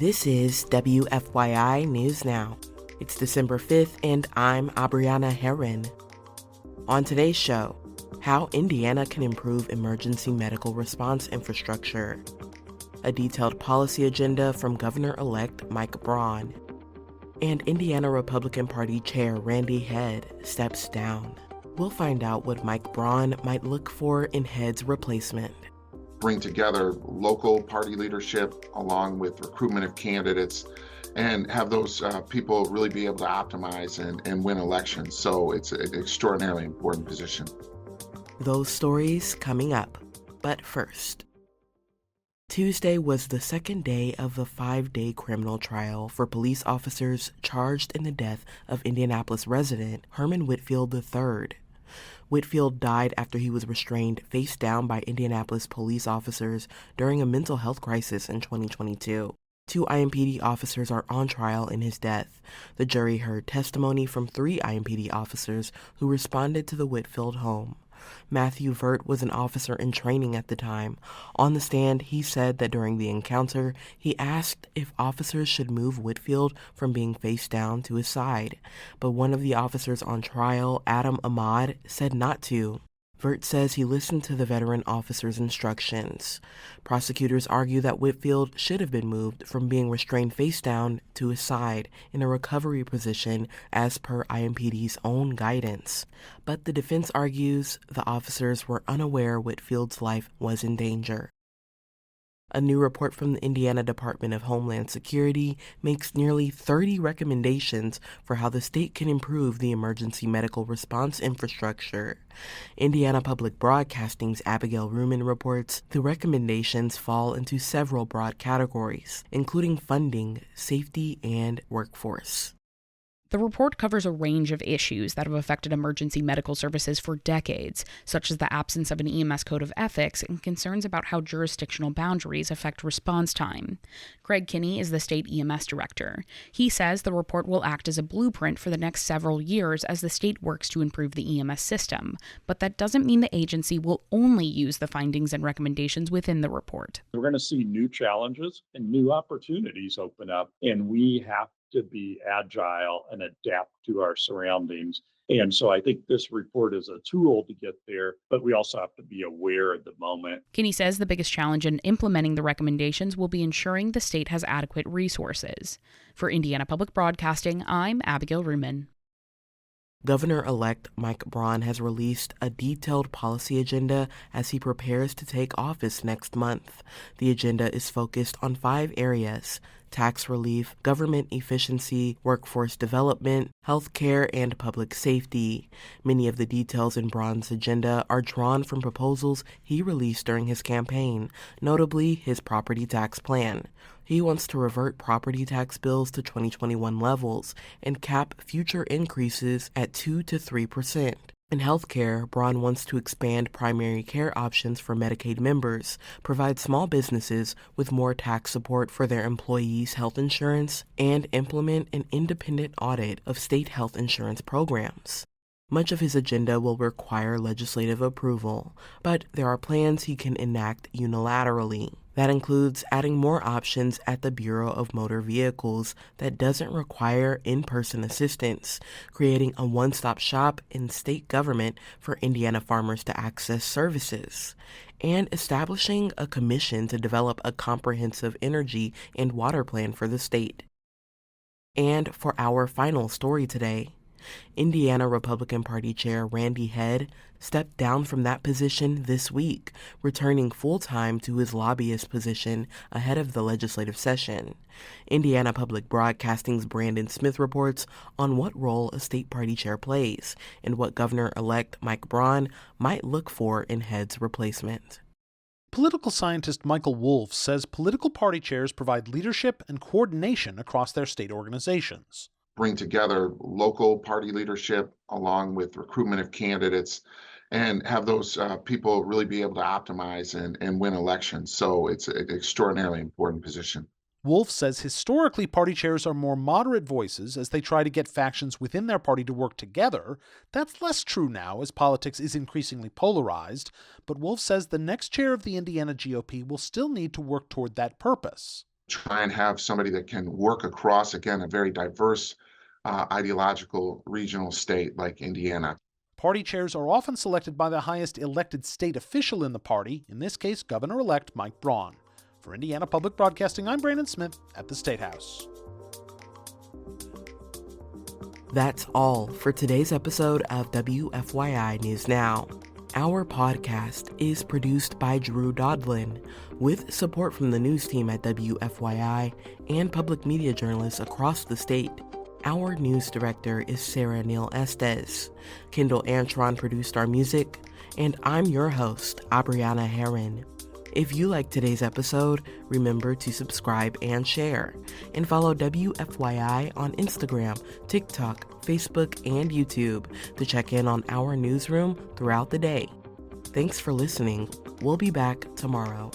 This is WFYI News Now. It's December 5th, and I'm Abriana Herron. On today's show, how Indiana can improve emergency medical response infrastructure, a detailed policy agenda from Governor-elect Mike Braun, and Indiana Republican Party Chair Randy Head steps down. We'll find out what Mike Braun might look for in Head's replacement. Bring together local party leadership along with recruitment of candidates and have those people really be able to optimize and win elections. So it's an extraordinarily important position. Those stories coming up. But first, Tuesday was the second day of the 5-day criminal trial for police officers charged in the death of Indianapolis resident Herman Whitfield III. Whitfield died after he was restrained face down by Indianapolis police officers during a mental health crisis in 2022. 2 IMPD officers are on trial in his death. The jury heard testimony from 3 IMPD officers who responded to the Whitfield home. Matthew Vert was an officer in training at the time. On the stand, he said that during the encounter, he asked if officers should move Whitfield from being face down to his side. But one of the officers on trial, Adam Ahmad, said not to. Vert says he listened to the veteran officer's instructions. Prosecutors argue that Whitfield should have been moved from being restrained face down to his side in a recovery position as per IMPD's own guidance. But the defense argues the officers were unaware Whitfield's life was in danger. A new report from the Indiana Department of Homeland Security makes nearly 30 recommendations for how the state can improve the emergency medical response infrastructure. Indiana Public Broadcasting's Abigail Ruman reports the recommendations fall into several broad categories, including funding, safety, and workforce. The report covers a range of issues that have affected emergency medical services for decades, such as the absence of an EMS code of ethics and concerns about how jurisdictional boundaries affect response time. Greg Kinney is the state EMS director. He says the report will act as a blueprint for the next several years as the state works to improve the EMS system, but that doesn't mean the agency will only use the findings and recommendations within the report. We're going to see new challenges and new opportunities open up, and we have to be agile and adapt to our surroundings. And so I think this report is a tool to get there, but we also have to be aware at the moment. Kinney says the biggest challenge in implementing the recommendations will be ensuring the state has adequate resources. For Indiana Public Broadcasting, I'm Abigail Ruman. Governor-elect Mike Braun has released a detailed policy agenda as he prepares to take office next month. The agenda is focused on 5 areas: tax relief, government efficiency, workforce development, healthcare, and public safety. Many of the details in Braun's agenda are drawn from proposals he released during his campaign, notably his property tax plan. He wants to revert property tax bills to 2021 levels and cap future increases at 2 to 3%. In healthcare, Braun wants to expand primary care options for Medicaid members, provide small businesses with more tax support for their employees' health insurance, and implement an independent audit of state health insurance programs. Much of his agenda will require legislative approval, but there are plans he can enact unilaterally. That includes adding more options at the Bureau of Motor Vehicles that doesn't require in-person assistance, creating a one-stop shop in state government for Indiana farmers to access services, and establishing a commission to develop a comprehensive energy and water plan for the state. And for our final story today, Indiana Republican Party Chair Randy Head stepped down from that position this week, returning full-time to his lobbyist position ahead of the legislative session. Indiana Public Broadcasting's Brandon Smith reports on what role a state party chair plays and what Governor-elect Mike Braun might look for in Head's replacement. Political scientist Michael Wolff says political party chairs provide leadership and coordination across their state organizations. Bring together local party leadership along with recruitment of candidates and have those people really be able to optimize and win elections. So it's an extraordinarily important position. Wolff says historically party chairs are more moderate voices as they try to get factions within their party to work together. That's less true now as politics is increasingly polarized, but Wolff says the next chair of the Indiana GOP will still need to work toward that purpose. try and have somebody that can work across, again, a very diverse ideological regional state like Indiana. Party chairs are often selected by the highest elected state official in the party, in this case, Governor-elect Mike Braun. For Indiana Public Broadcasting, I'm Brandon Smith at the State House. That's all for today's episode of WFYI News Now. Our podcast is produced by Drew Daudelin, with support from the news team at WFYI and public media journalists across the state. Our news director is Sarah Neal-Estes. Kendall Antron produced our music, and I'm your host, Abriana Herron. If you liked today's episode, remember to subscribe and share, and follow WFYI on Instagram, TikTok, Facebook, and YouTube to check in on our newsroom throughout the day. Thanks for listening. We'll be back tomorrow.